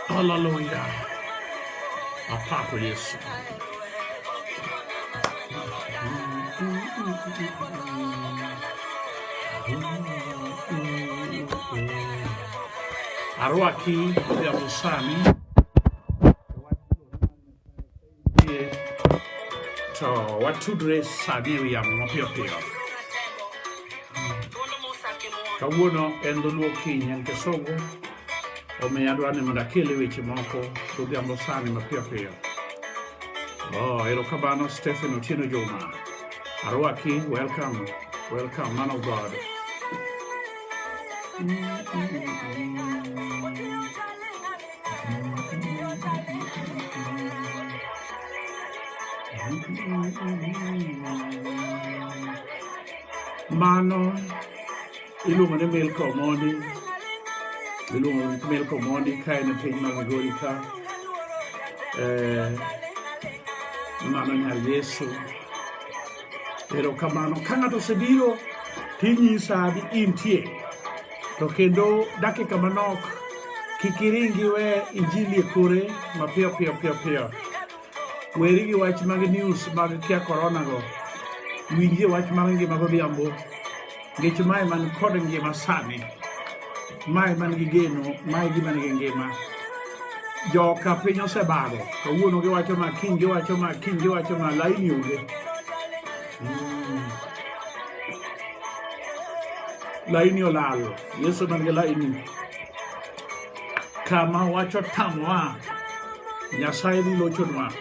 Hallelujah. Apako Yesu. Arwaki ya Musani. To watu dress sadi ya mapio. Kawuono en Dholuo kiny en Kesogo. Omiyo adwani mondo akele weche moko godhiambo sani mapiyo. Erokamano Stephen Otieno Juma. Arwaki, welcome, man of God. Mano iluongo ni Milko Mondi ka en piny mar Migori ka. Mano nyar Yesu. Erokamano ka ng'ato osebiro tinyisa ni intie to kendo dakika manok kik iringi we injili kore mapiyo. Weri gi wach mag news mag kia corona go. Winjie wach mar ngima godhiambo. Nikech mae man kod ngima sani. Mae man gi geno, mae gima nigi ngima. Joka piny osebago. Kawuono giwacho ma, kiny giwacho ma, laini onge. Laini olal. Yesu man gi laini. Kama wacho tamwa. Nyasaye dhi lochonwa.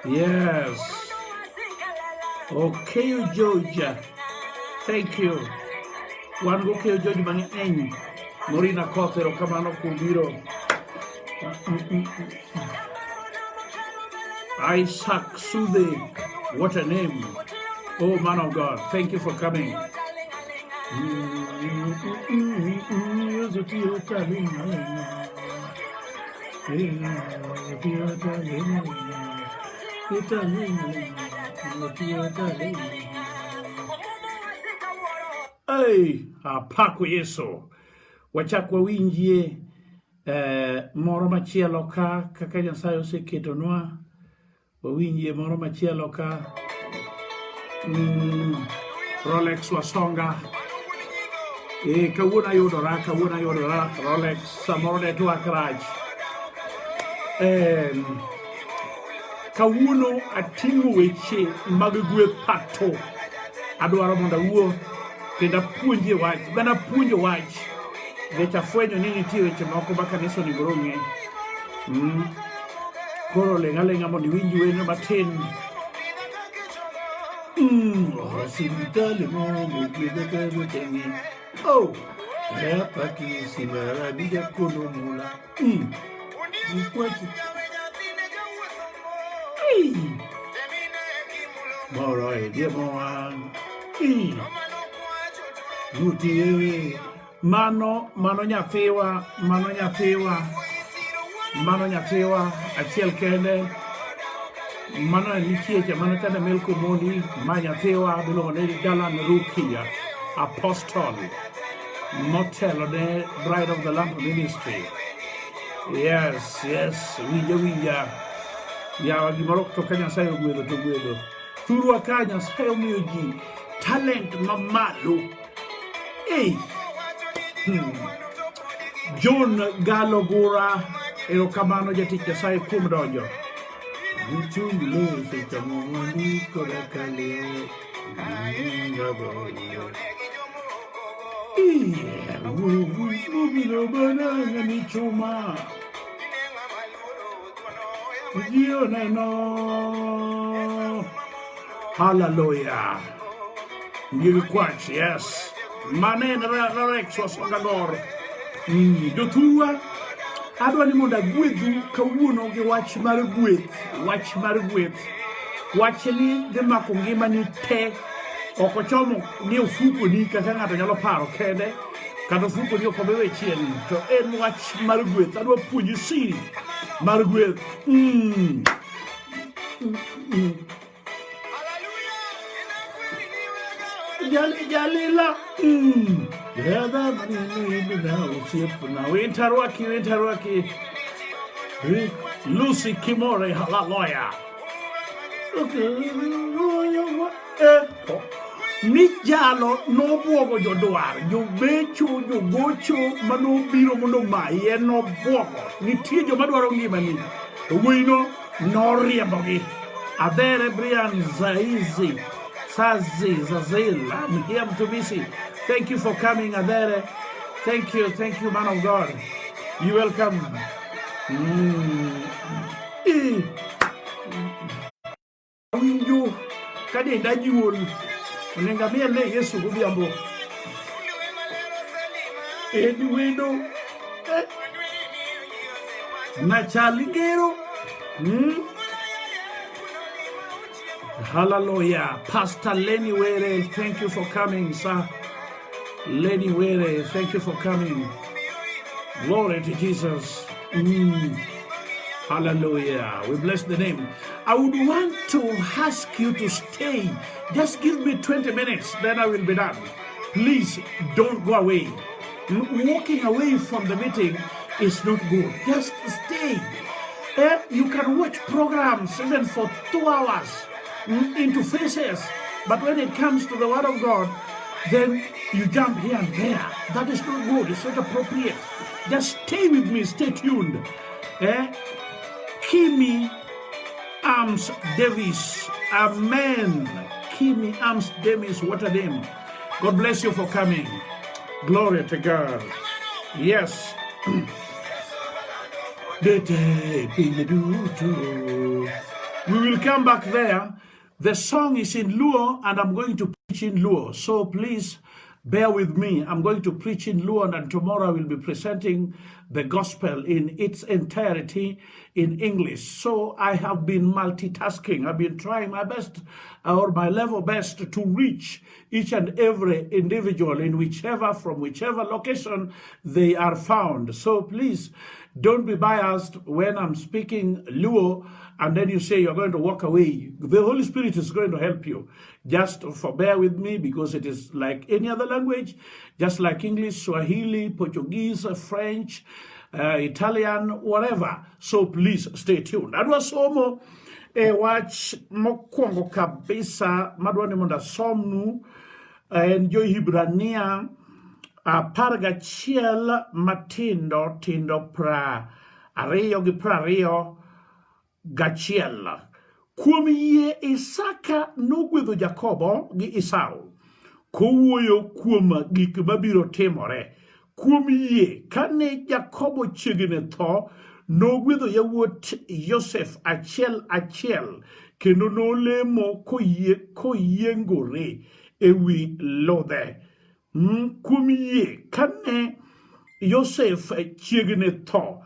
Yes. Okay, Georgia. Thank you. Wan go keyo George mang'eny. Morina Koth, erokamano kuom biro. Isaac Sude, what a name. Oh, man of God, thank you for coming. Hey, apako Yesu. Wachakwa winjie moro machielo ka kaka Nyasaye oseketonwa. Wawinjie moro machielo ka Rolex Wasonga. Kawuono ayudora Rolex samoro network rach. Kawuono ating'o weche mag gweth pato. Adwaro mondo awuo kendo apuonje wach. Ben apuonjo wach. Nikech afwenyo ni nitie weche moko ma kanisa onego ong'e. Koro leng'a mondo iwinj weno matin. Sibitali momo gwedhe kego teng'e. Oh, hapa kisimara bija kono mula. Mkwachi. Moro edie moang. Mutie. Mano nyathiwa, achiel kende. Mano nichiecha, mano kende Melko Mondi, ma nyathiwa, biluongo ni Dalan Rukia, Apostle, motelo ne Bride of the Lamb Ministry. Yes, winja. Yawa gimoro to ka Nyasaye ogwedho to gwedho. Thurwa ka Nyasaye omiyo ji talent mamalo. Hey. John Galogura, erokamano jatich Nyasaye kuom donjo. Hallelujah. Quach, yes. Manen Rex was Ogagor. Dotua. Adwa ni mondo agwedhu kawuono gi wach mar gweth. Wach ni dhi mako ngimani te. Ok ochomo ni ofuko ni kaka ng'ato nyalo paro kende. Kata ofuko ni ok obewe chien. To en wach mar gweth. Adwa puonji siri mar gweth. Jalila. Winterwaki. Lucy Kimore, hallelujah. Okay. Nijalo no buogo jodwar, jobecho, jogocho, mano biro mondo maye no buogo. Nitie joma dwaro ngimani. To wino no riembogi. Adhere Brian Zaizi. Zazil, I'm here to busy. Thank you for coming, Adere. Thank you, man of God. You welcome. You kade dajuol. Nenga miele Yesu gubiambo. Edwendo. Nachalingero. Hallelujah. Pastor Lenny Were, thank you for coming, sir. Lenny Were, thank you for coming. Glory to Jesus. Hallelujah. We bless the name. I would want to ask you to stay. Just give me 20 minutes, then I will be done. Please don't go away. Walking away from the meeting is not good. Just stay. You can watch programs even for 2 hours. Into faces, but when it comes to the word of God, then you jump here and there. That is not good. It's not appropriate. Just stay with me. Stay tuned. Kimi Arms Davis. Amen. Kimi Arms Davis. What a name. God bless you for coming. Glory to God. Yes. We will come back there. The song is in Luo, and I'm going to preach in Luo. So please bear with me. I'm going to preach in Luo, and tomorrow I will be presenting the gospel in its entirety in English. So I have been multitasking. I've been trying my best, or my level best, to reach each and every individual from whichever location they are found. So please don't be biased when I'm speaking Luo and then you say you're going to walk away. The Holy Spirit is going to help you. Just bear with me, because it is like any other language, just like English, Swahili, Portuguese, French, Italian, whatever. So please stay tuned. Adwa somo watch mokwongo kabisa madwani monda somnu jo Hibrania pargachiel matindo ariyo gi prariyo gachiel. Kuom yie Isaka nogwedho Jakobo gi Esau, kowuoyo kuom gik mabiro timore. Kuom yie kane Jakobo chiegni tho, nogwedho yawuot Yosef achiel kendo nolemo koyiengore ewi lodhe. Kuom yie kane Yosef chiegni tho,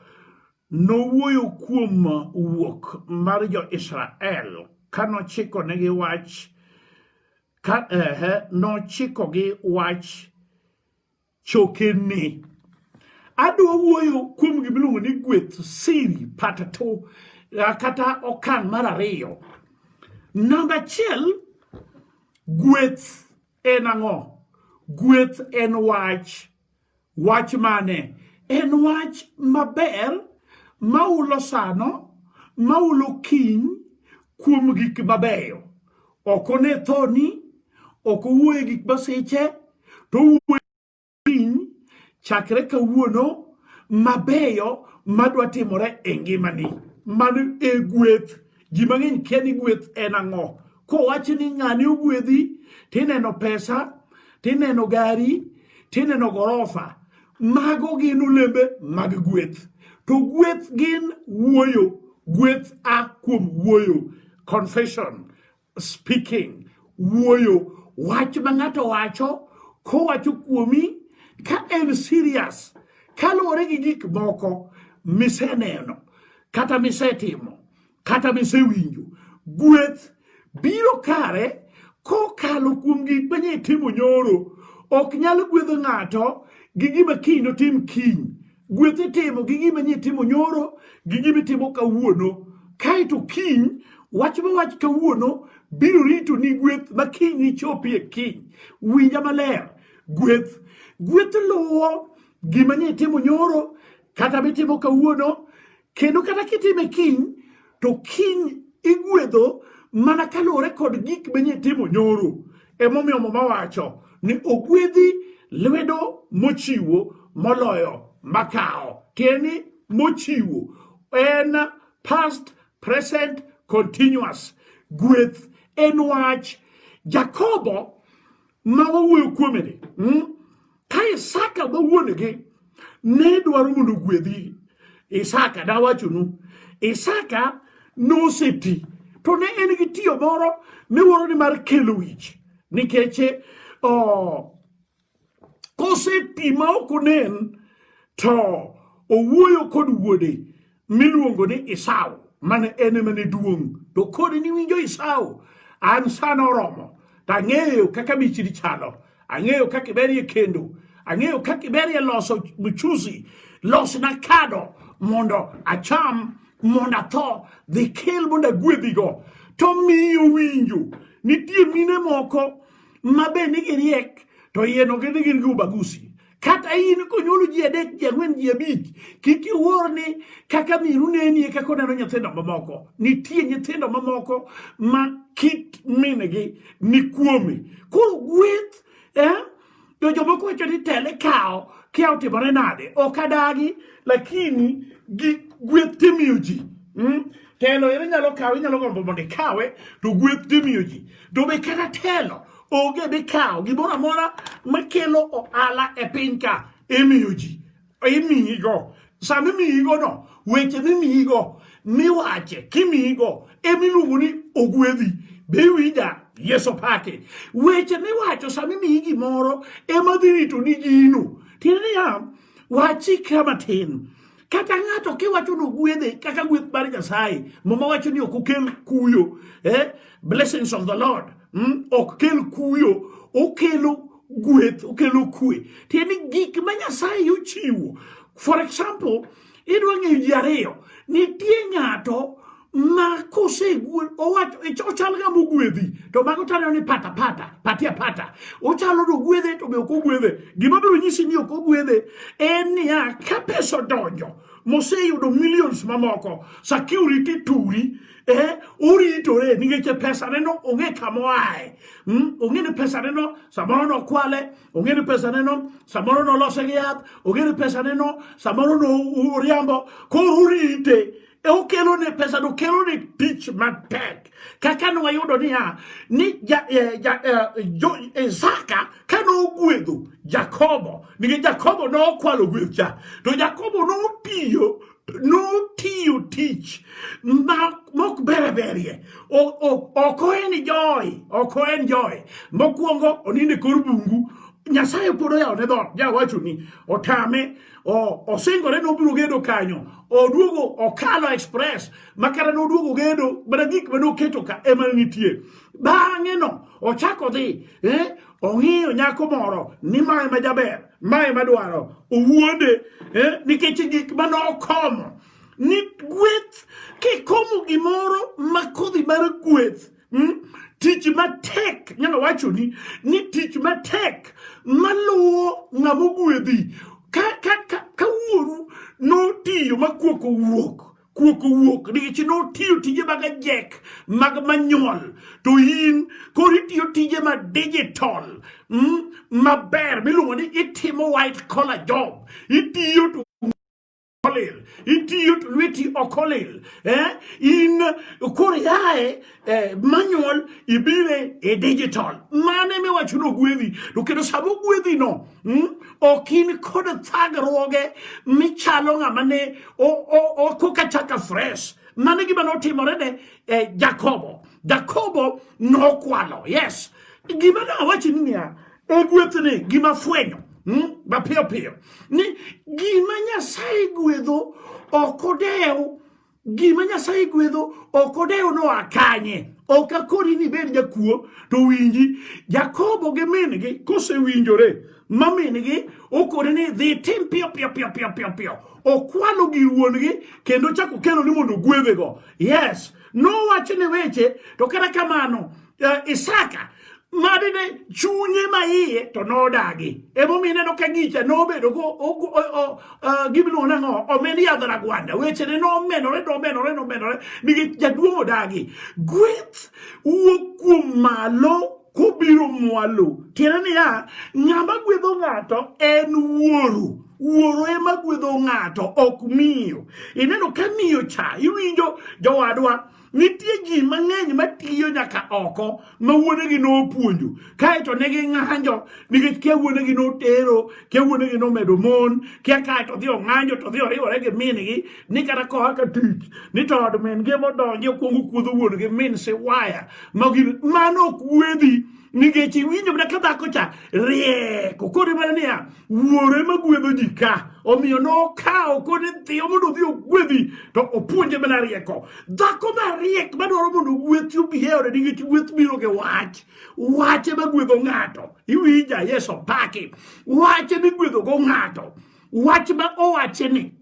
nowuoyo kuom wuok mar jo-Israel kanochiko negi wach nochikogi wach chokene. Adwa wuoyo kuom gimiluongo ni gweth Siri patato kata okang' mar ariyo. Namba achiel, gweth en ang'o? Gweth en wach. Wach mane? En wach maber maulo sano, maulo kiny kuom gik mabeyo. Ok one thoni, ok owuoye gik masiche, to owuoye kiny chakre kawuono mabeyo madwa timore e ngimani. Mano e gweth. Ji mang'eny kia ni gweth en ang'o. Kowachi ni ng'ani ogwedhi, tineno pesa, tineno gari, tineno gorofa. Mago gin olembe mag gweth. To gweth gin wuoyo. Gweth a kuom wuoyo. Confession, speaking, wuoyo. Wach ma ng'ato wacho, kowacho kuomi ka en serious, kaluwore gi gik moko miseneno, kata misetimo, kata misewinjo. Gweth biro kare kokalo kuom gik manye timo nyoro. Ok nyal gwedho ng'ato gi gima kiny notim kiny. Gweth itimo gi gima nye timo nyoro, gi gima itimo kawuono. Kaeto kiny, wach ma wach kawuono biro rito ni gweth ma kiny ni chopie kiny. Winja maler. Gweth luwo gima nye timo nyoro, kata mitimo kawuono, kendo kata kitime kiny, to kiny igwedho mana kaluwore kod gik manye timo nyoro. Emomiyo Muma wacho ni ogwedhi lwedo mochiwo moloyo makao. Tieni mochiwo en past, present, continuous. Gweth en wach. Jakobo ma wawuoyo kuomeni, ka Isaka ma wuonegi ne dwaro mondo gwedhi. Isaka dawachonu, Isaka noseti, to ne en gi tiyo moro miwuoro ni mar kelo wich. Nikech koseti ma ok onen, to owuoyo kod wuode miluongo ni Esau, mane en mane duong'. To kodi ni winjo Esau, an sana oromo. Ang'eyo kaka michiri chalo, ang'eyo kaka iberie kendo, ang'eyo kaka iberie loso mchuzi, losna kado mondo acham, mondo atho, dhi kel mondo agwedhigo. To miyo winjo, nitie mine moko ma be nigi riek, to yeno gini gin gi ubagusi. Kata in konyolo ji 3, ji 4, ji 5, kik iwuor ni kaka miru nenie kaka oneno nyithindo mamoko. Nitie nyithindo mamoko ma kit minegi ni kuome. Koro gweth, to jomoko wacho ni tele kao, kia otimore nade. Ok adagi, lakini gweth timiyo ji. Telo ere nyalo kawe, inyalo gombo mondo ikawe, to gweth timiyo ji. To be kata telo, oge be kao, gimoro amora makelo ohala e piny ka imiyo ji. Imiyigo. Sama imiyigo no, weche mimiyigo, miwache, kimiyigo, emiluongo ni ogwedhi. Be winja, Yeso pake. Weche miwacho sama imiyi gimoro, ema dhi rito ni gino. Tiende ya, wachi kama tin. Kata ng'ato kiwacho no gwedhe, kaka gweth mar Nyasaye, Muma wacho ni ok okel kuyo. Blessings of the Lord. Ok kel kuyo, okelo gweth, okelo kwe. Tieni gik ma Nyasaye ochiwo. For example, idwa ng'eyo ji ariyo, nitie ng'ato ma kosegwel, ochal ga mogwedhi, to mago taneno ni pata. Ochalo no gwedhe to be ok ogwedhe. Gima biro nyisi ni ok ogwedhe en niya, ka pesa odonjo, moseyudo millions mamoko, security turi, oritore nikech pesa neno onge kamoae. Onge ni pesa neno samoro no kwale, onge ni pesa neno samoro no lose gi yath, onge ni pesa neno samoro no riambo, koro urite. Okelo ne pesa no, kelo ne tich matek. Kaka no wayudo ni Isaka kano ogwedho Jakobo, nikech Jakobo no kwalo gweth cha, to Jakobo no tiyo tich mok berie. Ok en joy. Mokwongo oninde kor bungu, Nyasaye podo ya ne dot ja wacho ni otame o singore no biro gedo kanyo o duogo o kalo express makara no duogo gedo bada gik mano keto ka ema nitie bange no o chako dhi ong'iyo nyako moro ni mae ma jaber mae madwaro owuonde nikech gik mano komo ni gweth kikomo gimoro makodhi mar gweth tich matek nyaka wacho ni tich matek maluwo ng'amo gwedhi ka wuoru notiyo ma kuok wuok nikech notiyo tije mag ajek mag manyuol to in koro itiyo tije ma digital maber miluongo ni itimo white collar job itiyo to itiyo to lweti okolil in koro yae manual ibire digital mane miwacho no gwedhi to kendo samo gwedhi no okin kod thagruoge michalo ng'ama ne koka chaka fresh mane gima notimore ne Jakobo nokwalo yes gima nawacho ni niya gwethni gima fwenyo ba piyo ni gima Nyasaye gwedho okodew gima Nyasaye gwedho okodew no akanye okakori ni bed jakuo to winji Jakobo gi min-gi kosewinjore ma min-gi okore ni dhi tim piyo okwalo gir wuon-gi kendo chako kelo ni mondo gwedhego yes nowacho ne weche to kata kamano Isaka madine chunye maiye to nodagi emomine no kagicha nobedo go gibno nango omeni yadra gwanda weche ne no menore nigi jaduo odagi gweth wuokum malo kubiro mwalo tiene ya ng'ama gwedho ng'ato en wuoro ema gwedho ng'ato ok miyo ineno ka miyo cha iwinjo jowadwa nitie ji mang'eny matiyo nyaka oko ma wuonegi nopuonjo kaeto negi ng'anjo nikech kia wuonegi notero kia wuonegi nomedo mon kia kaeto dhi ong'anjo to dhi oriwore gi min-gi ni kata koa ka tich ni to od min-gi modonjo kuongo kuodho wuon-gi min siwaya mano ok gwedhi nikech iwinjo mana ka dhako cha rieko koro mana niya wuore ma gwedho ji ka omiyo nokawo kod dhiyo mondo odhi ogwedhi to opuonje mana rieko dhako mariek madwaro mondo gweth obihere nikech gweth biro gi wache ma gwedho ng'ato iwinja Yesu paki wache migwedho go ng'ato wach ma owache ni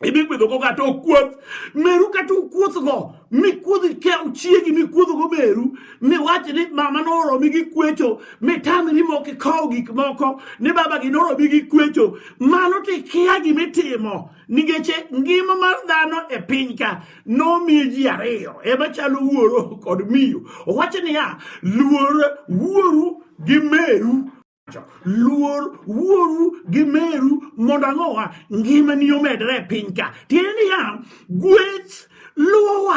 ibigwedho go ng'ato okuoth meru kata okuothgo mikuodhi ke uchiegi mikuodho go meru miwache ni mama noromi gi kwecho mitamri moko ikawo gik moko ni baba gi noromi gi kwecho mano to ikia gimitimo nikech ngima mar dhano e piny ka nomiyo ji ariyo ema chalo wuoro kod miyo owacho niya wuoru gi meru luor wuoru gi meru mondo ang'owa ngima ni omedre piny ka tiene niya gweth luwo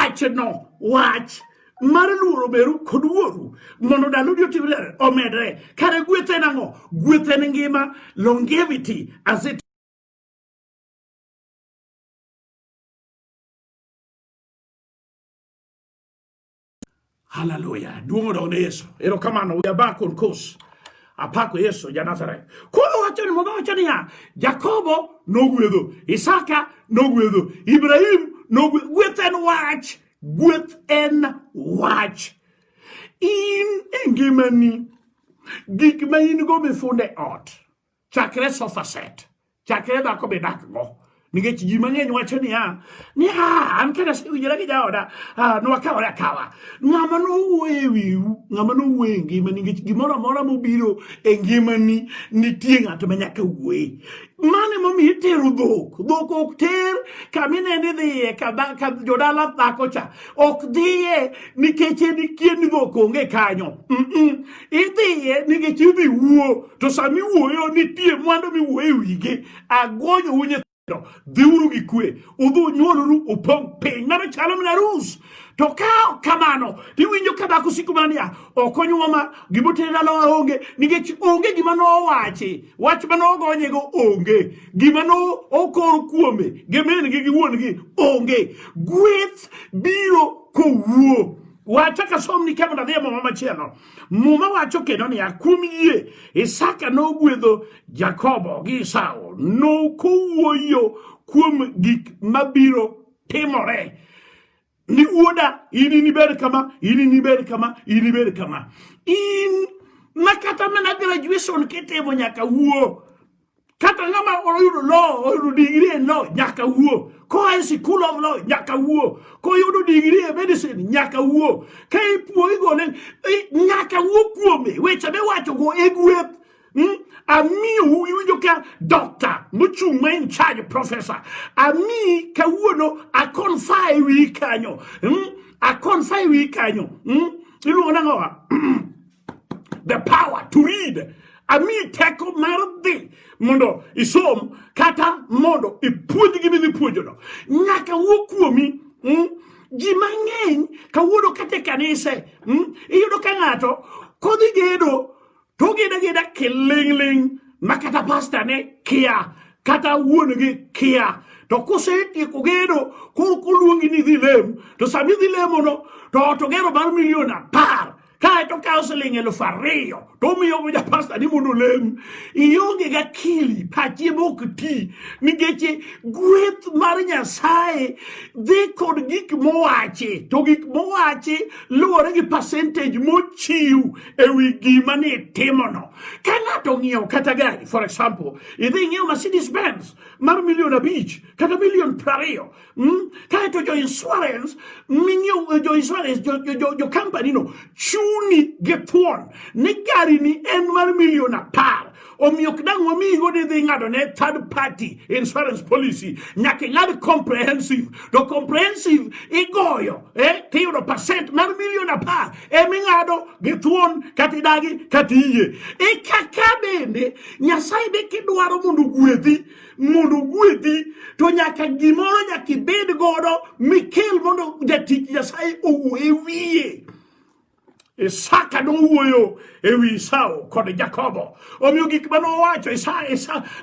wach mar luoro meru kod wuoru mondo ndalo otimre omedre kare gweth en ang'o gweth en ngima longevity as it hallelujah duomo do Yesu erokamano yabakon kos apako Yesu ja Nazareth koro wacho ni mogo wacho niya Jakobo nogwedho Isaka nogwedho Ibrahim nogwedho gweth en wach in engimani gik ma in go mifunde ot chakre sofa set chakre dhako bedak go nikech ji mang'eny wacho niya an kenda sewinjora gi jaoda nwakawore akawa ng'ama nowuoyo e wiu ng'ama nowuoyo e ngima nikech gimoro amora mobiro e ngimani nitie ng'ato ma nyaka wuoye mane momiyo itero dhok ok ter kaminene dhiye ka jodala dhako cha ok dhiye nikech nikie ni dhok onge kanyo idhiye nikech idhi wuo to sami wuoyo nitie mwandu miwuoyo e wige agonyo unye dhiuru gi kwe udhu nyuoluru upong piny mano chalo mana arus to ka kamano tiwinjo ka dhako siko mania okonyuoma gibotere dalawa onge nikech onge gima nowachi wach manogonyego onge gima no okor kuome gi min gi wuon gi onge gweth biro kowuo wacha ka somni kama na demo mama chelo muma wacho kendo ni akum yie Isaka no gwedho Jakobo gi Esau no kowuoyo kuom gik mabiro timore ni wuoda ini ni ber kama ini ni ber kama ini ber kama in makata mana graduation ketemo nyaka wuo kata ngama oyudo law oyudo degree in law nyaka wuo ko high school of law nyaka wuo ko yudo degree in medicine nyaka wuo kai puoi gole nyaka wuo kuome weche be wacho go egweth ami uwijo ka doctor muchung in charge professor ami ka wuono akonfai wi kanyo akonfai wi kanyo iluongo nangowa the power to read ami teko mardi mondo isom kata mondo ipuonj gibi dhi puonjono nyaka wuo kuomi ji mang'eny kawuono kate kanise iyudo ka ng'ato kodhi gedo to geda kiling'ling makata pasta ne kia kata wuon gi kia to kosetieko gedo koluongi ni dhi lem to sami dhi lemono to gero mar milion 10 kai to kao siling 2,000 to miyo ja pasta ni mondo lem ionge ga kili pachi bokti nigeche gweth mar Nyasaye dhi kod gik mowachi to gik mowachi luwore gi percentage mochiw ewi gima ni timono ka ng'ato ng'iewo kata gari for example idhi ng'iewo Mercedes Benz mar milion 5 kata milion 20 kai to jo insurance ming'iewo jo insurance jo company no ni getwon ni gari ni en mar milion 10 omiyo kdang wami gode dhi ng'ado ne third party insurance policy nyaka ng'ad comprehensive to comprehensive igoyo tiyudo percent mar milion 10 eming'ado getwon katidagi katiye kaka bende Nyasaye be kidwaro mondo gwedhi to nyaka gimoro nyaka ibed godo mikel mondo jatich Nyasaye owuo wiye Isaka no wuoyo ewi Esau kod Jakobo omiyo gik mano wacho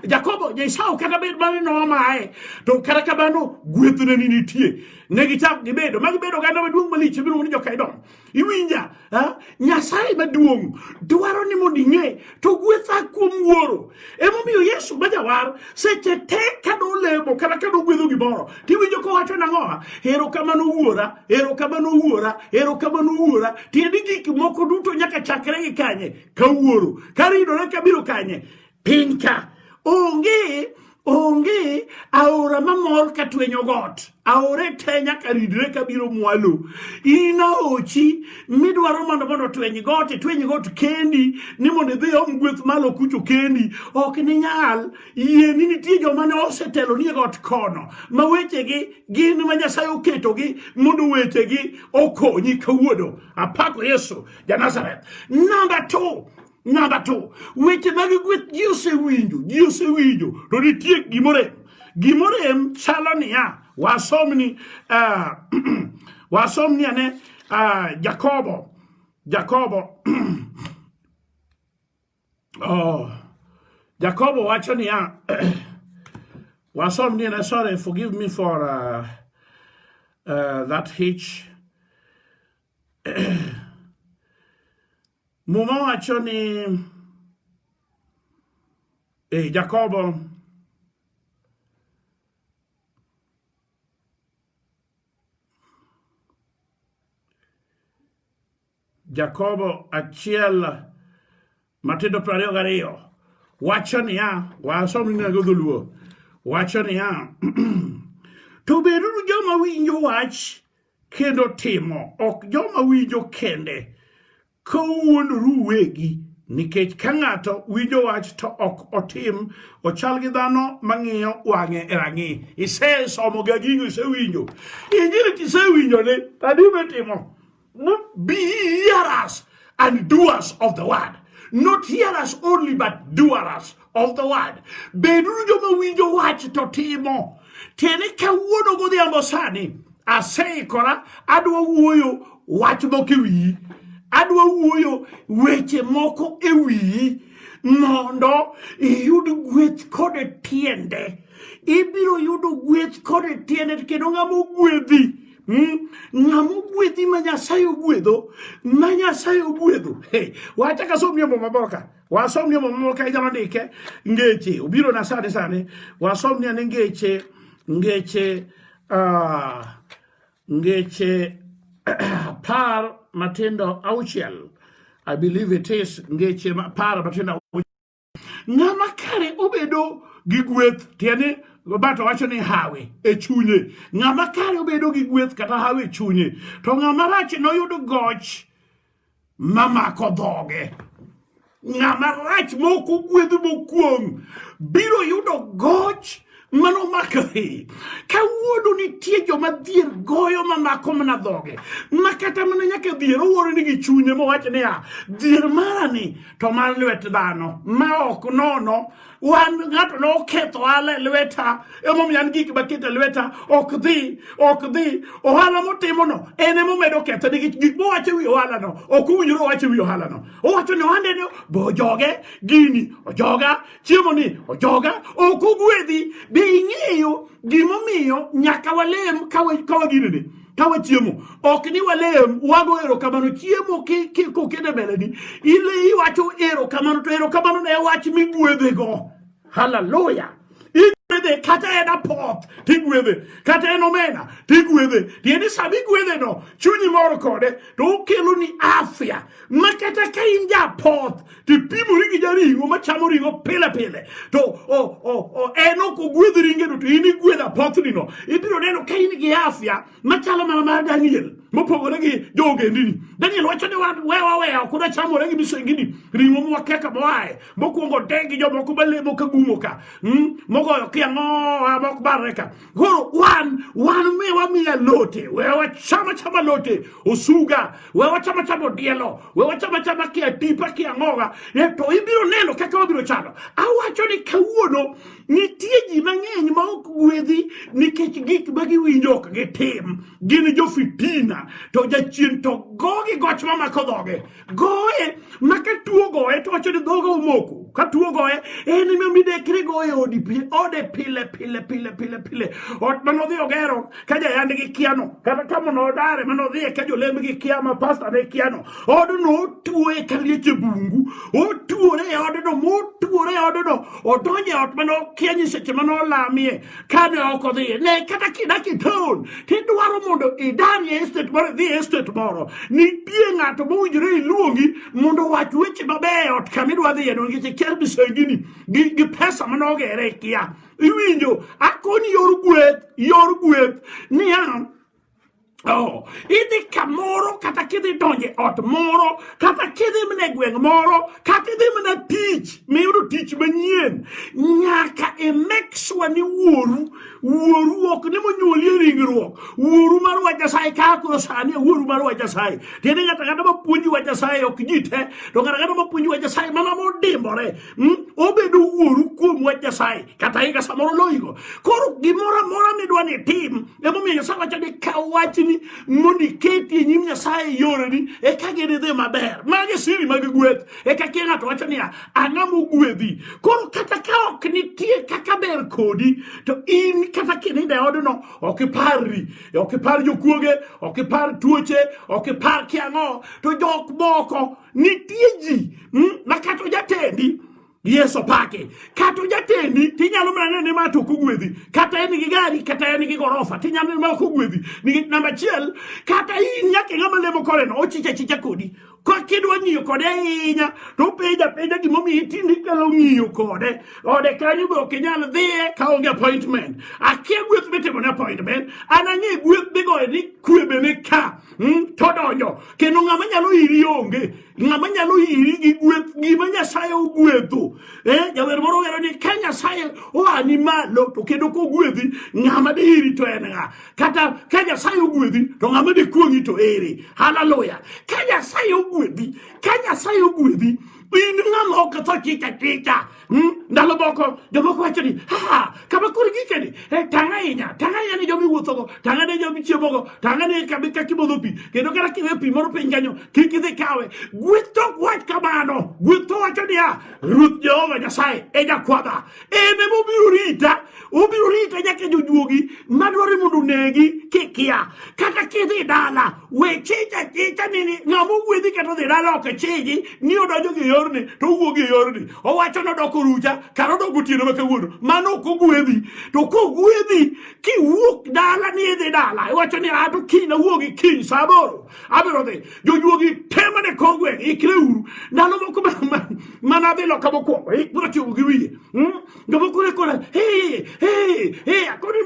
Jakobo Esau kata bed mane no mae to kata kamano gwethne ni nitie negichak gibedo magibedo ganda maduong' malich biro ni jokaidon iwinja Nyasaye maduong' dwaro ni mondo ing'e to gwetha kuom wuoro emomiyo Yesu majawar seche te kado lemo kata kado gwedho gimoro tiwinjo ko wacho nang'oa erokamano wuora tiedi gik moko duto nyaka chakre gi kanye ka wuoro karidore kabiro kanye pinka onge aora mamor katwenyo got aore te nyaka ridre kabiro mwalo ina ochi midwaro mondo twenyi got kendi ni mondo dhi gweth malo kucho kendi ok ni nyal yie ni nitie joma ne osetelo ni got kono ma wechegi gin ma Nyasaye oketogi mondo wechegi okonyi kawuono apako Yesu ja Nazareth. Number two, weche mag gweth ji osewinjo to nitie gimorem chalo niya wasomni ane Jakobo Jakobo wacho niya wasomni ane sorry forgive me for that hitch Muma wacho ni Jakobo achiel matindo 22 wacho niya wasomo ni Dholuo wacho niya to bedo joma winjo wach kendo timo ok joma winjo kende kawuon ruwegi nikech ka ng'ato winjo wach to ok otim ochal gi dhano mang'iyo wang'e e rang'i isesomo ga gigo isewinjo injili tisewinjo ne tadime timo be hearers and doers of the word not hearers only but doers of the word beduru joma winjo wach to timo tiene kawuono godhiambo sani aseikora adwa wuoyo wach moko ewiyi adwa wuoyo weche moko ewiyi mondo iyud gweth kod tiende ibiro yudo gweth kod tiende kendo ng'ama ogwedhi ng'amo gwedhi ma Nyasaye ogwedho, ma Nyasaye ogwedho. Hey, wacha ka som nyombo maboka. Wasom nyombo maboka ijalo ndike ngeche. Obiro na sane wasom ni ngeche par matendo auchiel. I believe it is ngeche par matendo auchiel. Ng'ama kare obedo gi gweth, tiende bato wacho ni hawe e chunye. Ng'ama kare obedo gi gweth kata hawe e chunye. To ng'ama rach noyudo goch mamako dhoge. Ng'ama rach moko gwedho mokuong biro yudo goch mano makre. Kawuono nitie joma dhier goyo mamako mana dhoge. Makata mana nyaka dhier owuoro ni gi chunye mowacho niya, dhier marani to mar lwet dhano ma ok nono. Wan ng'ato no ketho ala lweta emomiyo an gik bakete lweta ok dhi ohala motimo no ene momedo ketho ni gik mowacho wi ohala no ok owinjore owacho wi ohala no. Owacho ni ohande no bojoge gini ojoga chiemo ni ojoga ok ogwedhi. Be ing'eyo gimomiyo nyaka walem kawa gini ni kawa chiemo ok ni walem wago erokamano chiemo kokede mbeleni ile iwacho erokamano to erokamano ne wach migwedhego. Hallelujah. Igwedhe kata en apoth tigwedhe, kata en omena tigwedhe. Tiende sama igwedhe no chunyi moro kode to okelo ni afya. Ma kata ka in japoth tipimori gi jaringo machamo ringo pile to en ok ogwedh ringeno to in igwedho apothni no, ibiro neno ka in gi afya machalo mana mar Daniel mopogore gi jogendini. Daniel wacho ni wewa ok udwa chamore gi misengini ringo mwakeka moaye mokwongo degi jomoko balemo ka gumo ka mogoyo kiang'oa mok bareka. Koro wan mewa miya lote, wewa chama lote osuga, wewa chama dielo, wewa chama kiatipa kiang'oa, to ibiro neno kaka wabiro chalo. Awacho ni kawuono nitie ji mang'eny ma ok gwedhi nikech gik ma giwinjo ok gitim. Gin jo fitina to jachien to gogi goch mamako dhoge goye maka tuo goye to wacho ni dhoge omoko. Ka tuo goye en ema midekre goye ode pile ot manodhi ogero ka jayand gi kiano kata kama nodare manodhi ka jolemb gi kiama pastor ne kiano odno tuo ka lieche bungu otuore odno odonje ot mano kianyi seche mano lamie kane okodhi ne kata kidaki ton tidwaro mondo idari estate moro dhi estate moro nitie ng'ato mowinjore iluongi mondo wach weche mabeyo ot kamidwa dhiye no nikech ker bisengini gi pesa manogere kia iwinjo akoni yor gweth niya. Idhi kamoro kata kidhi donje ot moro kata kidhi mne gweng' moro kata idhi mne tich miyudo tich manyien nyaka make sure ni wuoru ok ni monyuolie ringruok wuoru mar wach Nyasaye kako sani wuoru mar wach Nyasaye tiende kata mapuonji wach Nyasaye ok ji te to kata mapuonji wach Nyasaye mana modimbore obedo wuoru kuom wach Nyasaye kata higa samoro loigo. Koro gimoro amora midwa ni tim emomiyo Nyasaye wacho ni kaw wachni mondi keti nyim Nyasaye yoreni e ka gidhi maber. Magi siri mag gweth e ka ng'ato wacho niya ang'amo gwedhi. Koro kata ka ok nitie kaka ber kodi to in kata kininde odno ok ipar jokuoge ok ipar tuoche ok ipar kiang'o to jok moko nitie ji makato jatendi Yeso pake kato jatendi tinyalo mana ne ma to kugwedhi kata en gi gari kata en gi gorofa tinyalo ma kugwedhi ni namba 1 kata in nyake ng'ama lemo kore no ochicha kodi ko kidwa ng'iyo kode ahinya to peja gimomi itindi kalo ng'iyo kode ode kanyo be ok nyal dhiye ka onge appointment akia gweth betimo ne appointment anang'e gweth bigoye ni kwebe ne ka todonjo kendo ng'ama nyalo iri onge ng'ama nyalo iri gi gweth gima Nyasaye ogwedho jawer moro wero ni ka Nyasaye oani malo to kendo kogwedhi ng'ama de iri to en ng'a kata ka Nyasaye ogwedhi to ng'ama de kuongi to ere. Hallelujah. Ka Nyasaye ogwedhi in ng'ama ok tho chicha Ndalo moko jomoko wacho ni kama kuri gikeni tang'ainya ni jomi wuothogo, tang'a ne jomi chiemogo, tang'a ne kaka modho pi, kendo kata kiwe pi moro piny kanyo kik idhi kawe. Gweth tok wach kamano. Gweth wacho niya, Ruoth Jehova Nyasaye e jakwadha, en ema obiro rita nyaka jojuogi madwaro mondo onegi kikia. Kata kidhi dala we chicha nini ng'ama ogwedhi kata dhi dala ok chiji ni odonjo gi yorni to owuok e yorni, owacho nodoko rucha kata odoko otieno ma kawuono, mano ok ogwedhi. To kogwedhi kiwuok dala ni idhi dala iwacho ni to kiny awuogi kiny sa 8 abiro dhi, jojuogi temane kogweng' ikre uru. Ndalo moko manadhi loka mokwongo biro tiyo gi wiye jomoko rekona akoni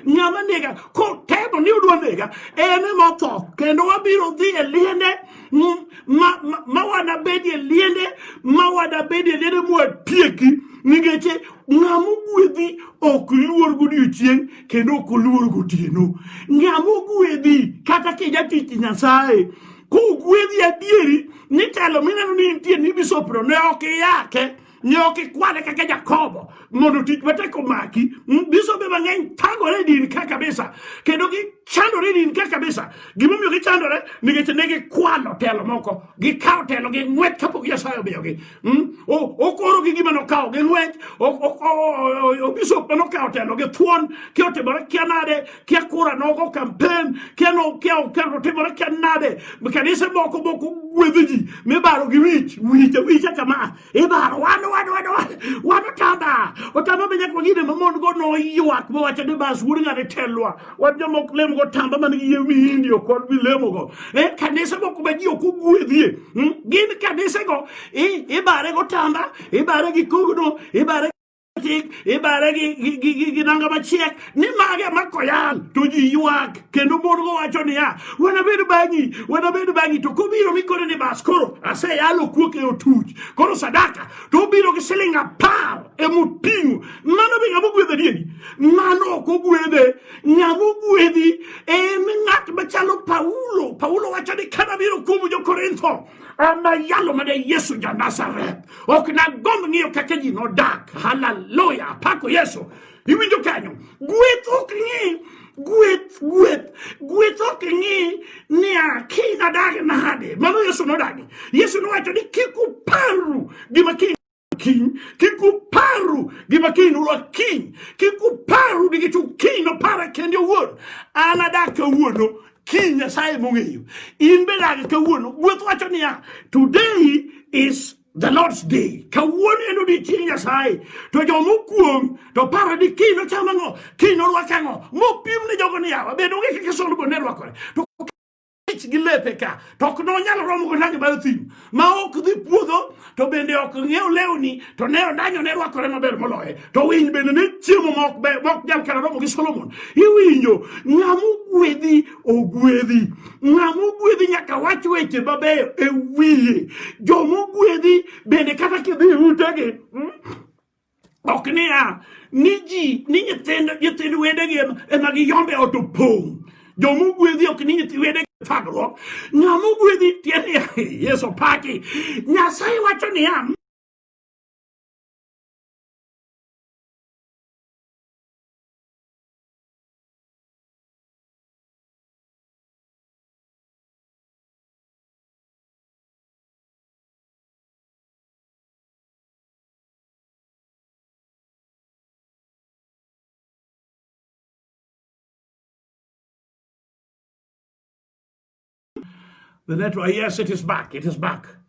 ng'ama nega kotemo ni odwa nega en ema otho, kendo wabiro dhi e liende ma wanabedie liende mwatieki, nikech ng'ama ogwedhi ok luor godiochieng' kendo ok oluor gotieno. Ng'ama ogwedhi kata kijatich Nyasaye kogwedhi adieri ni telo mineno ni nitie ni bisopro ne ok iyake, ne ok ikwale kaka Jakobo mondo tich matek omaki. Bisobe mang'eny thagore din ka kabisa, kendo gichandore din ka kabisa. Gimomiyo gichandore nikech ne gikwalo telo moko, gikawo telo gi ng'wech kapok Nyasaye omiyogi. Okoro gi gima nokawo gi ng'wech, bisop nokawo telo gi thuon, kia otimore kia nade, kia kura nogo campaign, kia otimore kia nade. Kanise moko gwedho ji mibaro gi wicha kama ibaro otamba benya kwa gine mamon go no yuak bo wacha de bas wuri ngane telwa wadjo mok lem go tamba man gi yewi indio kod bi lemo go kanisa moko ba ji okugwedhie gin kanisa go ibare go tamba ibare gi kugno ibare gi nanga machiek ni mage makoyal to ji yuak kendo mon go wacho niya wanabedo bangi to kobiro mikore ni bas koro aseyalo kuok e otuch koro sadaka to biro gi siling 10 e mutingu. Mano be ng'ama ogwedhe dieri, mano ok ogwedhe. Ng'ama ogwedhi en ng'at machalo Paulo wacho ni kana biro kumo jo-Korintho yalo mane Yesu ja Nazareth ok na gomb ng'iyo kaka ji nodak. Haleluya, pako Yesu. Iwinjo kanyo, gweth ok ng'i gweth ok ng'i niya kiny adagi nade. Mano Yesu nodagi. Yesu nowacho ni kik uparu gima kiny kik uparu gima kiny urwak kiny, kik uparu nikech kiny nopara kende owuon. An adak kawuono, kiny Nyasaye mong'eyo. In be dagi kawuono. Gweth wacho niya today is the Lord's day. Kawuono en odiochieng' Nyasaye. To jomokuong to paro ni kiny nochamo ang'o, kiny norwak ang'o, mopim ne jogo ni yawa bedo onge kaka Solomon ne rwakore. To gi lepe ka to ok nonyalo romo go nanyo mar thim ma ok dhi puodho, to bende ok ng'iew lewni, to ne ondanyo ne rwakore maber moloye. To winy bende ne chiemo mok jam kara romo gi Solomon. Iwinjo, ng'ama ogwedhi nyaka wach weche mabeyo e wiye. Jomogwedhi bende kata kidhi utegi ok niya ni nyithind wedegi ema giyombe otopong'. Jomogwedhi ok ni nyithind wedegi thagruok. Ng'ama ogwedhi tiende Yesu paki. Nyasaye wacho niya the network, yes, it is back.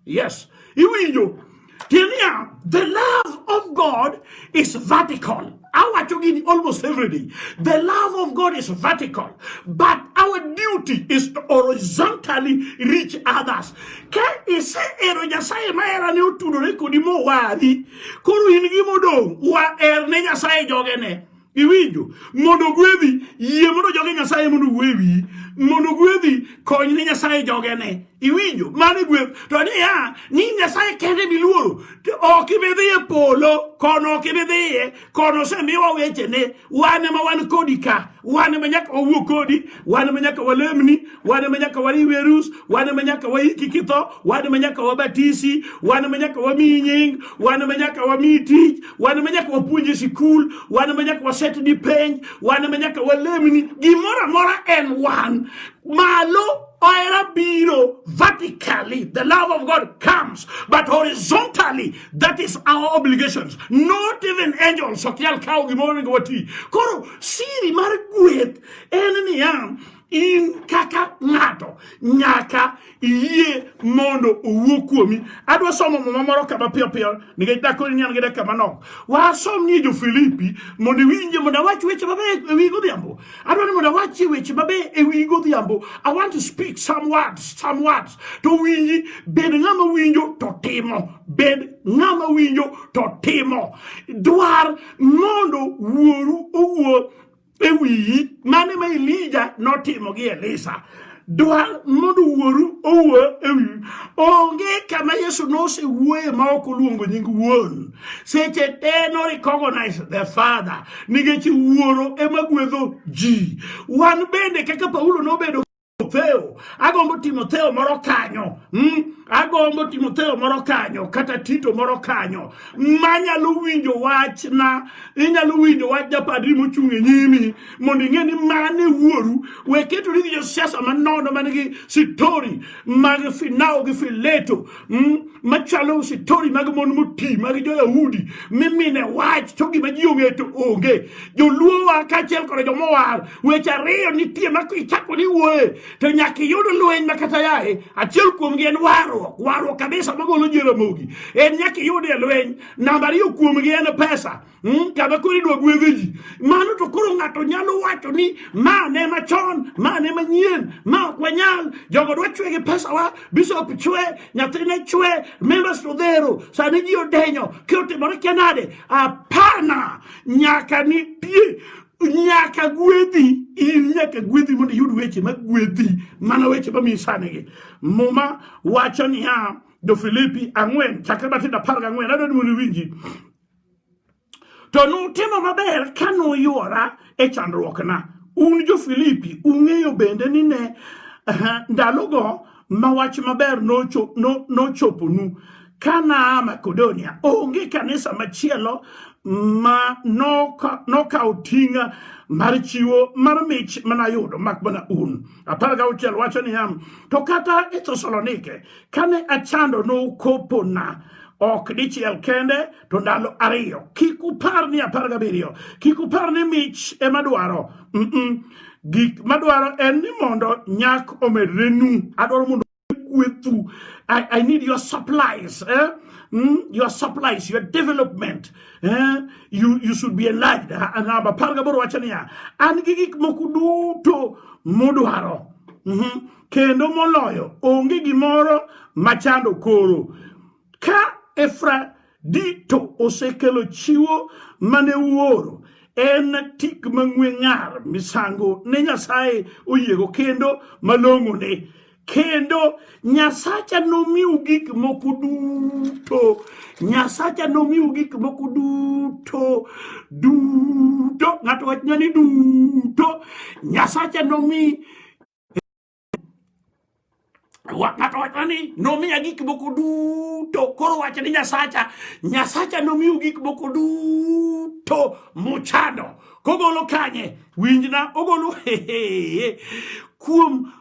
Yes. Iwinjo. The love of God is vertical. Our talking almost every day. The love of God is vertical, but our duty is to horizontally reach others. Ke ise ero Nyasaye ma era ne otudore kodi mo wari. Koro in gi modong wa ne Nyasaye jogene. Iwinjo, mondo gwedhi yie mondo joge Nyasaye mondo gwewi, mondo gwedhi kony ne Nyasaye jogene. iwinjo mane gweth to ni Nyasaye kende miluoro ok ibidhi e polo kono ok ibidhi kono semiwa weche ne wane ma wan kodi ka wane ma nyaka wawuo kodi wane ma nyaka walemni wane ma nyaka wariwe rus wane ma nyaka waiki kitho wane ma nyaka wabatisi wane ma nyaka wamiyi nying wane ma nyaka wamiyi tich wane ma nyaka wapuonji sikul wane ma nyaka wasetni penj wane ma nyaka walemni gimoro amora en wan malo oera biro vertically the love of God comes but horizontally that is our obligations not even angels sokial kaw gimoro ngwati koro siri mar gweth en niya in kaka ng'ato nyaka iye mondo owuo kuomi adwa somo moro kama piyo nikech dakoni nyan gede kama nok wasom ni jo Filipi mondo winje mondo wach weche mabe e wi godhiambo adwa ni mondo wach weche mabe e wi godhiambo I want to speak some words to winji bed ng'ama winjo to timo dwar mondo wuoru owuo ewi mane ma Elijah notimo gi Elisa dwar mondo wuoru owuo ewi onge kama Yesu nose wuoye ma ok oluongo nying wuon seche te no recognize the Father nikech wuoro ema gwedho ji wan bende kaka Paulo nobedo agombo Timotheo moro kanyo kata Tito moro kanyo manyalo winjo wach inyalo winjo wach japadri mochung' e nyimi mondo ing'e ni mane wuoru weketo ridhi josiasa manono manigi sitori mag Finao gi Fileto machalo sitori mag mon moti mag jo-Yahudi mimine wach to gima ji ong'e to onge joluo wa kaachiel kod jomowar weche ariyo nitie ma kichako ni wuoye to nyaka yud lweny makata yae achiel kuom gi en warruok kabisa magolo Jaramogi en nyaka yud lweny namba ariyo kuom gi en pesa kama koro idwa gwedho ji mano to koro ng'ato nyalo wacho ni mane machon mane manyien ma ok wanyal jogo dwa chwe gi pesa wa Bishop chwe nyathine chwe members to dhero sani ji odenyo kiotimore kenade apana nyaka nitie nyaka gwedhi mondo yud weche mag gwedhi mana weche ma misanegi muma wacho ni do Filipi 4 chakre matindo 14 adwa ni mondo winji to nutimo maber ka nuyuora e chandruokna un jo Filipi ung'eyo bende ni ne ndalogo ma wach maber nochoponu kana Makedonia onge kanisa machielo ma nokawo ting'a mar chiwo mar mich manayudo mak mana un 16 wacho ni to kata e Thessalonike kane achando nokopona ok dichiel kende to ndalo ariyo kik upar ni 17 kik upar ni mich emadwaro gik madwaro en ni mondo nyak omedrenu adwaro mondo gwethu I need your supplies your supplies, your development. You should be enlarged. And gigik mokuduto modwaro. Kendo moloyo onge gimoro machando koro. Ka Efradito osekelo chiwo mane wuoro en tik mang'we ng'ar misango ne Nyasaye oyiego kendo malong'o ne kendo Nyasacha nomiu gik moko duto ng'ato wach nyani duto Nyasacha nomi ng'ato wach nyani nomiya gik moko duto koro wach ni Nyasacha nomiu gik moko duto mochano kogolo kanye winjna ogolo kuom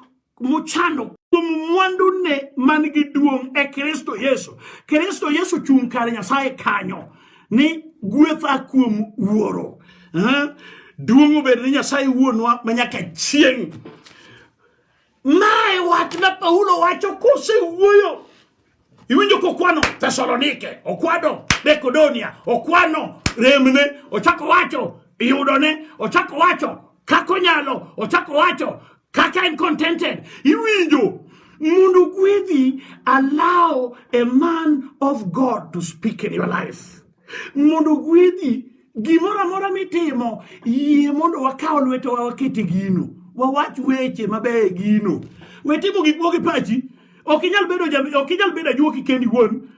muchano kuom mwandu ne manigi duong' e Kristo Yesu chung' kare Nyasaye kanyo ni gwetha kuom wuoro duong' obed ni Nyasaye wuonwa manyaka chieng' mae wach na Paulo wacho kose wuoyo iwinjo kokwano Thessalonike okwano Makedonia okwano remne ochako wacho yudone ochako wacho kakonyalo ochako wacho kaka in contented iwinjo mundu gwedhi allow a man of God to speak in your life mundu gwedhi gimora mora mitimo yie mondo wakaw lweto wakete gino wawach weche mabe gino wetimo gik mogi pachi okinyal bedo juoki kendi won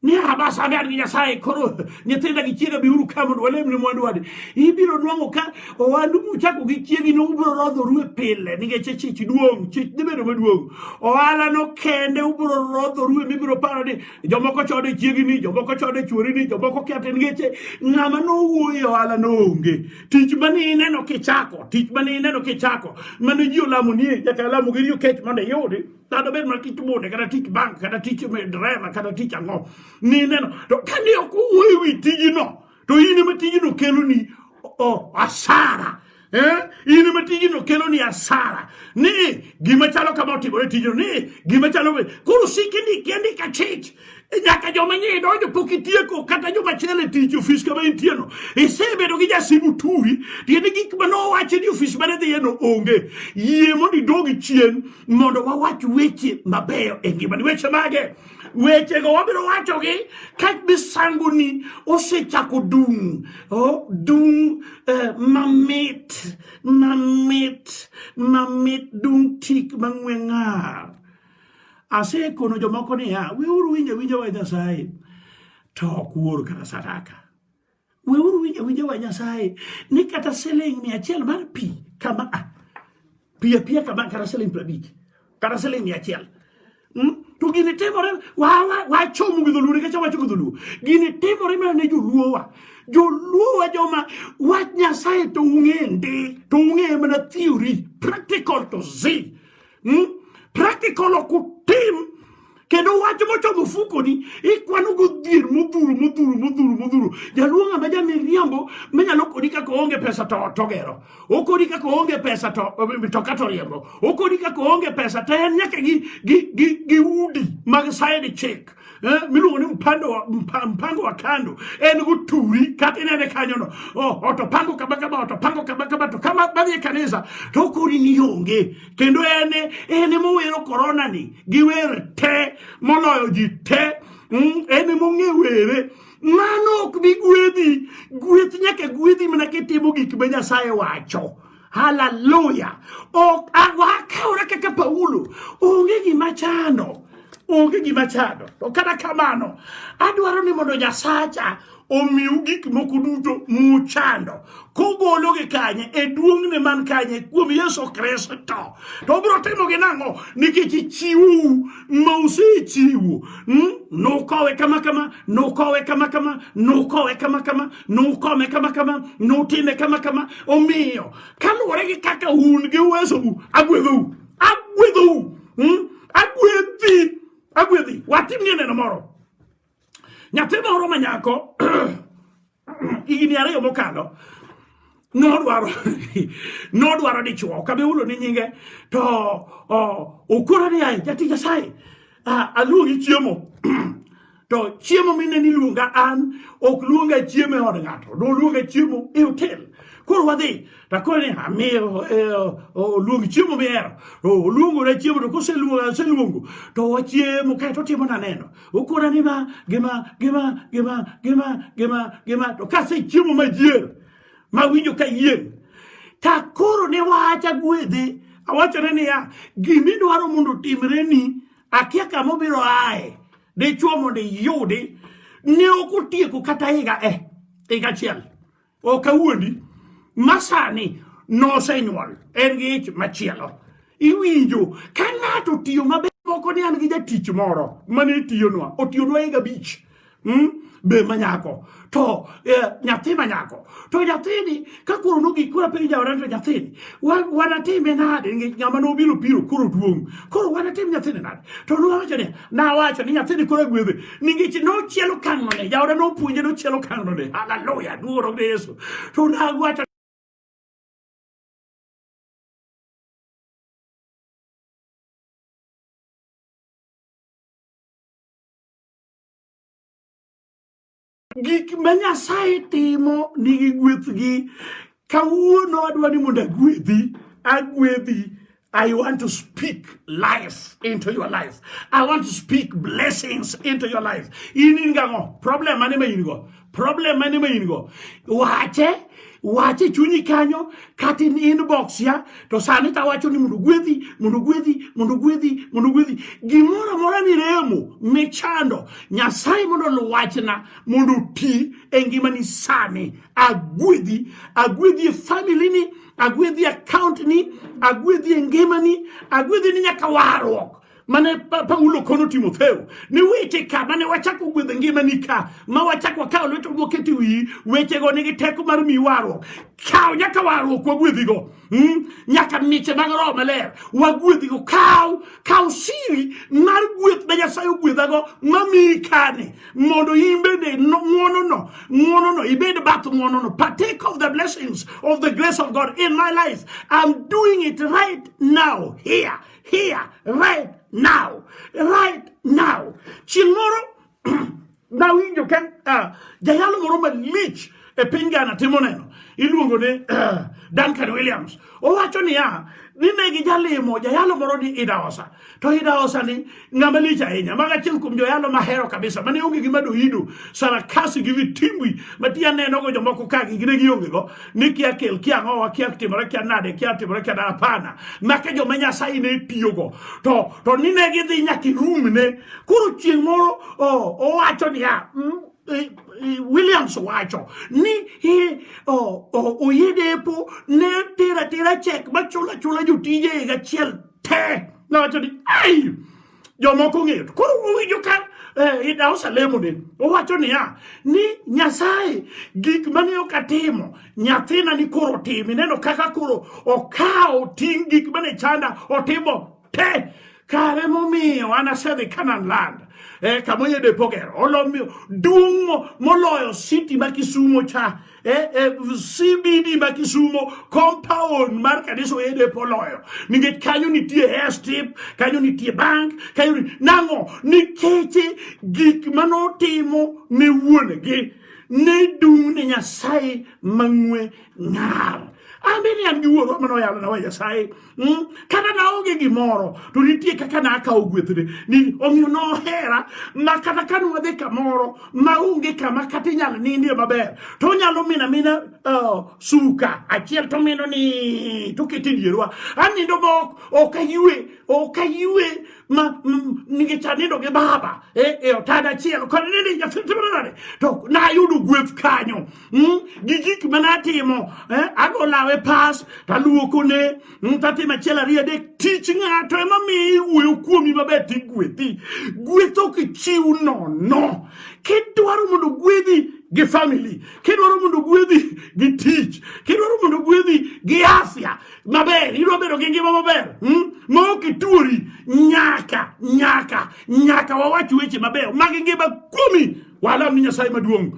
ni abasa be ani nyasaye koro nyithinda gi chiega bi uru kamon wale mne mwandu wadi ibiro nwango ka o wandu muchako gi chiegi no ubro rodho ruwe pile ningeche chich duong chich dibedo maduong o ala no kende ubro rodho ruwe mibiro paro ni jomoko chode chiegi ni jomoko chode chuori ni jomoko kete ningeche ngama no wuoyo o ala no onge tich mani neno kichako mano jio lamu nie jaka lamu giriyo kech mande yodi tado ben ma kich bode kada tich bank kada tich me driver kada tich ango ni neno to kani okuwe wi tijino to yini matijino kelo ni asara yini matijino kelo ni asara ni gima chalo kama otibore tijino ni gima chalo kuru sikindi kendi ka chich nyaka joma nye dojo pokitieko kata joma chele tich ofis kama intieno isebedo gi jasimu turi tiene gik mano wache di ofis mane dhi eno onge yie mondi dogi chien mondo wawach weche mabeyo e ngimani weche mage weche go wabiro wacho gi kach bisango ni osechako dung mamit dung tik mangwenga ase kono jomoko ni ya we uru winjo wa Nyasaye to kuor kata sadaka we uru winjo wa Nyasaye ni kata siling 100 mar pi kama pia kama kata siling 50 kata siling 100 to gini temore wa chomu gi Dholuo ka chawa chomu Dholuo gini temore ma ne Dholuo joma wa Nyasaye to unge mana theory practical to see practical okutim kendo wacho mocho mufuko ni ikwano godhier modhuro jaluonga ma jamiriambo menyalo kodika ko onge pesa to gero okodika ko onge pesa to kato riembo okodika ko onge pesa to en nyaka gi udi mag side check miluongo ni mpango wa kando en guturi kata inene kanyo no to pango kama to kama badhi kanisa to kori ni onge kendo ene mowero corona ni giwer te moloyo ji te ene mong'ewere mano ok bi gweth nyaka gwedhi mana kitimo gik ma Nyasaye wacho haleluya ok akawra kaka Paulo onge gima chando to kata kamano adwaro ni mondo Nyasacha omiu gik moko duto muchando kogolo gi kanye e duongne man kanye kuom Yesu Kristo to bro timo gi nango nikech chiwu ma usechiwu no kowe kama no kowe kama no kowe kama no kome kama no time kama omiyo kaluwore gi kaka un gi uweso agwedhou agwedhi watimni neno moro nyathi moro manyako igni ariyo mokalo nodwaro dichuo kabe ulo ni nyinge to okoro ni ai jati Nyasaye aluongi chiemo to chiemo mine ni luonga an ok luonga chiemo e od ng'ato no luonga chiemo e hotel koro wadhi takoro ni amiyo luongi chiemo mihero luongo na chiemo to koseluongo to wachiemo kae to timo na neno okora ni ma gima to kase chiemo majier ma winjo ka yien takoro ne wacha gwedhe awachone ni ya gimidwaro mondo timre ni akia kama obiro ae dichuo mondo iyudi ne okotieko kata higa achiel okawuondi masani nosenyuol en gi ich machielo iwinjo ka ng'ato tiyo maber moko ni an gi jatich moro mane tiyonwa otiyonwa higa 5 be manyako to nyathi manyako to nyathini ka koro nogi kura penja orante nyathini wanatime nade ng'ama nobiro piro koro duong' koro wanatim nyathini nade to nawacho ni nyathini koro gwedhe nikech nochielo kang'one jaoda nopuonje nochielo kang'one haleluya duoro gi Yesu to nawacho gik ma Nyasaye timo nigi gwethgi kawuono adwa ni mondo agwedhi I want to speak life into your life. I want to speak blessings into your life. Iningango problem mane mayingo. Problem mane mayingo. Wache chunyi kanyo kati in inbox ya to sanita wacho ni mundu gwedhi gimora mora ni remo mechando Nyasaye mondo luwachna mundu ti engima ni sani agwedhi family ni agwedhi account ni agwedhi engima ni agwedhi ni nyaka warruok mane Paulo kono Timotheo ni weche ka mane wachako gwedho ngima ni ka ma wachako kawo lweto moketi wi weche go nigi teko mar miwaro kawo nyaka waro kwa gwedhigo nyaka miche mag roho maler wagwedhigo kawo siri mar gweth ma Nyasaye ogwedhago mamiyi kane mondo imbende ng'uono ibed bath ng'uono partake of the blessings of the grace of God in my life. I'm doing it right now here right now chimoro na winjo kan jayalo moro malich e piny Ghana timo neno iluongo ne Duncan Williams owacho niya ni negi jalimo jayalo moro ni Idaosa to Idaosa ni ng'ama lich ahinya maga achiel kuom joyalo mahero kabisa mane onge gima doido sarakasi gi vitimbwi matia neno go jomoko kagi gine gionge go ni kia kel kia ngowa kia timore kia nade kia timore kia darapana make joma Nyasaye ne tiyogo to ni negi dhi nyaki room ne koro chieng' moro owacho niya Williams wacho ni oyedepo ne tera check machula jotije ga chiel te na wacho ni jomoko ng'eyo koro winjo ka Idaosa lemo ne owacho niya ni Nyasaye gik mane okatimo nyathina ni koro timi neno kaka koro okawo ting' gik mane chanda otimo te kare momiyo anasedhi Canaan land kamoye de pogero olomio duong moloyo city ma Kisumo cha CBD ma Kisumo compound mar kaniso ede poloyo ninge kanyo nitie airstrip kanyo nitie bank kanyo nango nikeche gik manotimo ne wuonegi ne dung ne Nyasaye mang'we ng'ar Ameni an giwuoro mano yalo na Nyasaye kata na onge gimoro to nitie kaka na akawo gwethne ni omiyo no hera ma kata kanu wadhi kamoro ma onge kama kata inyalo nindie maber to nyalo mina suka achiel to mino ni to kete dierwa anindo mok okaywe ma ninge chanindo ge baba otada chiel kon nini nyathimane to na yudo gweth kanyo gigik manatimo agolawe pass taluoko ne tatima chiela riede tich ng'ato ema mi wuoyo kuomi maber ti gwetho kichiw no kidwaro mondo gwedhi gi family kidwaro mondo gwedhi gi tich kidwaro mondo gwedhi gi afya maber iro bedo gi ngima maber mo kituri nyaka wawach weche maber mag ngima kuomi wala mi Nyasaye maduong'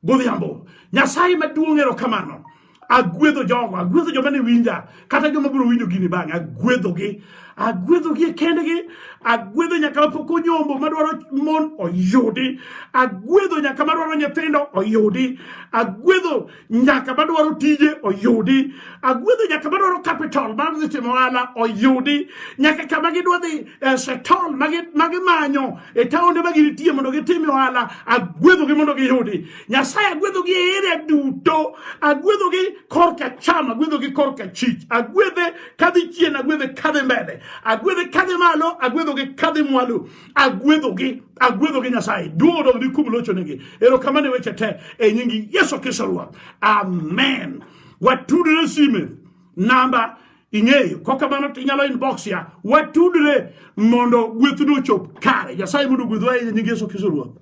godhiambo Nyasaye maduong' erokamano agwedho jogo agwedho joma ne winja kata joma biro winjo gini bang'e agwedhogi kendgi agwedho nyaka mapok onyombo madwaro mon oyudi agwedho nyaka madwaro nyithindo oyudi agwedho nyaka madwaro tije oyudi agwedho nyaka madwaro capital mar dhi timo ohala oyudi nyaka kama gidwa dhi settle magimanyo e taonde maginitie mondo gitim ohala agwedhogi mondo giyudi Nyasaye agwedhogi e area duto agwedhogi korka cham agwedhogi korka chich agwedhe kadhi chien agwedhe kadhi mbele agwedhe kadhi malo agwedhogi kadhi mwalo agwedhogi Nyasaye duodo ni kumlocho negi erokamano weche te e nyingi Yesu Kristo Ruoth amen watudre sime namba ing'eyo kokamano tinyalo inbox ya watudre mondo gwethno chop kare Nyasaye mondo gwedhwa e nyingi Yesu Kristo Ruoth